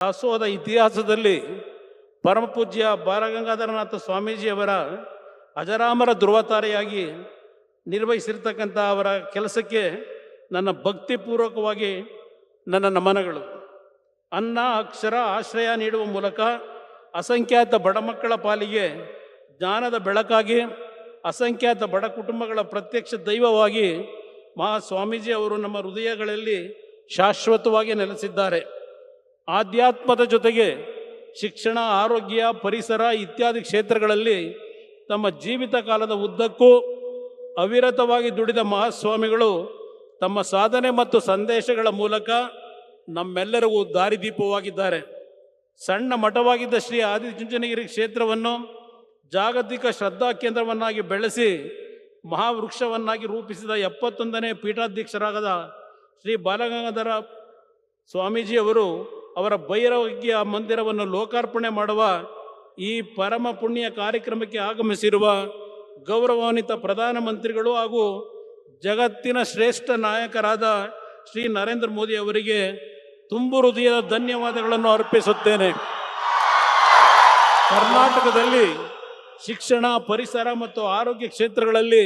ದಾಸೋಹದ ಇತಿಹಾಸದಲ್ಲಿ ಪರಮಪೂಜ್ಯ ಬಾಲಗಂಗಾಧರನಾಥ ಸ್ವಾಮೀಜಿಯವರ ಅಜರಾಮರ ಧ್ರುವತಾರೆಯಾಗಿ ನಿರ್ವಹಿಸಿರ್ತಕ್ಕಂಥ ಅವರ ಕೆಲಸಕ್ಕೆ ನನ್ನ ಭಕ್ತಿಪೂರ್ವಕವಾಗಿ ನನ್ನ ನಮನಗಳು. ಅನ್ನ ಅಕ್ಷರ ಆಶ್ರಯ ನೀಡುವ ಮೂಲಕ ಅಸಂಖ್ಯಾತ ಬಡ ಮಕ್ಕಳ ಪಾಲಿಗೆ ಜ್ಞಾನದ ಬೆಳಕಾಗಿ ಅಸಂಖ್ಯಾತ ಬಡ ಕುಟುಂಬಗಳ ಪ್ರತ್ಯಕ್ಷ ದೈವವಾಗಿ ಸ್ವಾಮೀಜಿ ಅವರು ನಮ್ಮ ಹೃದಯಗಳಲ್ಲಿ ಶಾಶ್ವತವಾಗಿ ನೆಲೆಸಿದ್ದಾರೆ. ಆಧ್ಯಾತ್ಮದ ಜೊತೆಗೆ ಶಿಕ್ಷಣ, ಆರೋಗ್ಯ, ಪರಿಸರ ಇತ್ಯಾದಿ ಕ್ಷೇತ್ರಗಳಲ್ಲಿ ತಮ್ಮ ಜೀವಿತ ಕಾಲದ ಉದ್ದಕ್ಕೂ ಅವಿರತವಾಗಿ ದುಡಿದ ಮಹಾಸ್ವಾಮಿಗಳು ತಮ್ಮ ಸಾಧನೆ ಮತ್ತು ಸಂದೇಶಗಳ ಮೂಲಕ ನಮ್ಮೆಲ್ಲರಿಗೂ ದಾರಿದೀಪವಾಗಿದ್ದಾರೆ. ಸಣ್ಣ ಮಠವಾಗಿದ್ದ ಶ್ರೀ ಆದಿಚುಂಚನಗಿರಿ ಕ್ಷೇತ್ರವನ್ನು ಜಾಗತಿಕ ಶ್ರದ್ಧಾ ಕೇಂದ್ರವನ್ನಾಗಿ ಬೆಳೆಸಿ ಮಹಾವೃಕ್ಷವನ್ನಾಗಿ ರೂಪಿಸಿದ 71ನೇ ಪೀಠಾಧ್ಯಕ್ಷರಾದ ಶ್ರೀ ಬಾಲಗಂಗಾಧರ ಸ್ವಾಮೀಜಿಯವರು ಅವರ ಭೈರವಜ್ಞ ಮಂದಿರವನ್ನು ಲೋಕಾರ್ಪಣೆ ಮಾಡುವ ಈ ಪರಮ ಪುಣ್ಯ ಕಾರ್ಯಕ್ರಮಕ್ಕೆ ಆಗಮಿಸಿರುವ ಗೌರವಾನ್ವಿತ ಪ್ರಧಾನಮಂತ್ರಿಗಳು ಹಾಗೂ ಜಗತ್ತಿನ ಶ್ರೇಷ್ಠ ನಾಯಕರಾದ ಶ್ರೀ ನರೇಂದ್ರ ಮೋದಿ ಅವರಿಗೆ ತುಂಬು ಹೃದಯದ ಧನ್ಯವಾದಗಳನ್ನು ಅರ್ಪಿಸುತ್ತೇನೆ. ಕರ್ನಾಟಕದಲ್ಲಿ ಶಿಕ್ಷಣ, ಪರಿಸರ ಮತ್ತು ಆರೋಗ್ಯ ಕ್ಷೇತ್ರಗಳಲ್ಲಿ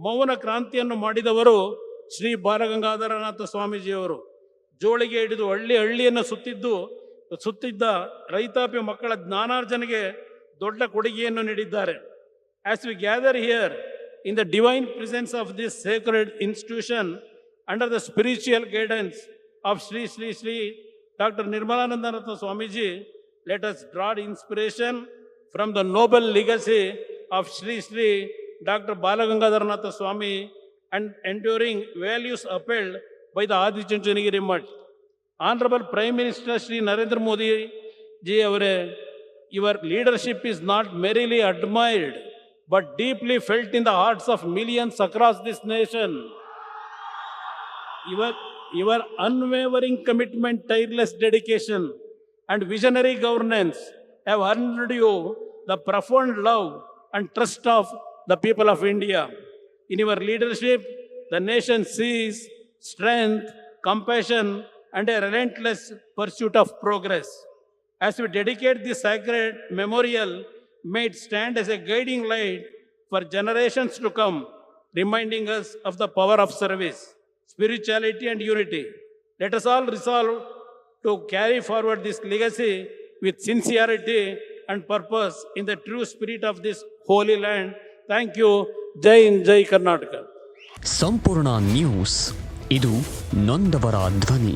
ಮೌನ ಕ್ರಾಂತಿಯನ್ನು ಮಾಡಿದವರು ಶ್ರೀ ಬಾಲಗಂಗಾಧರನಾಥ ಸ್ವಾಮೀಜಿಯವರು. ಜೋಳಿಗೆ ಹಿಡಿದು ಹಳ್ಳಿಯನ್ನು ಸುತ್ತಿದ್ದ ರೈತಾಪಿ ಮಕ್ಕಳ ಜ್ಞಾನಾರ್ಜನೆಗೆ ದೊಡ್ಡ ಕೊಡುಗೆಯನ್ನು ನೀಡಿದ್ದಾರೆ. As we gather here in the divine presence of this sacred institution under the spiritual guidance of Sri Dr. Nirmalanandanatha Swamiji, let us draw inspiration from the noble legacy of Sri Dr. Balagangadharanatha Swami and enduring values upheld by the Adichunchanagiri Mutt. Honorable Prime Minister Sri Narendra Modi ji, your leadership is not merely admired but deeply felt in the hearts of millions across this nation. Your unwavering commitment, tireless dedication, and visionary governance have earned you the profound love and trust of the people of India. In your leadership, the nation sees strength, compassion, and a relentless pursuit of progress. As we dedicate this sacred memorial, may it stand as a guiding light for generations to come, reminding us of the power of service, spirituality, and unity. Let us all resolve to carry forward this legacy with sincerity and purpose in the true spirit of this holy land. Thank you. Jai Hind, Jai Karnataka. ಸಂಪೂರ್ಣ news, ಇದು ನೊಂದವರ ಧ್ವನಿ.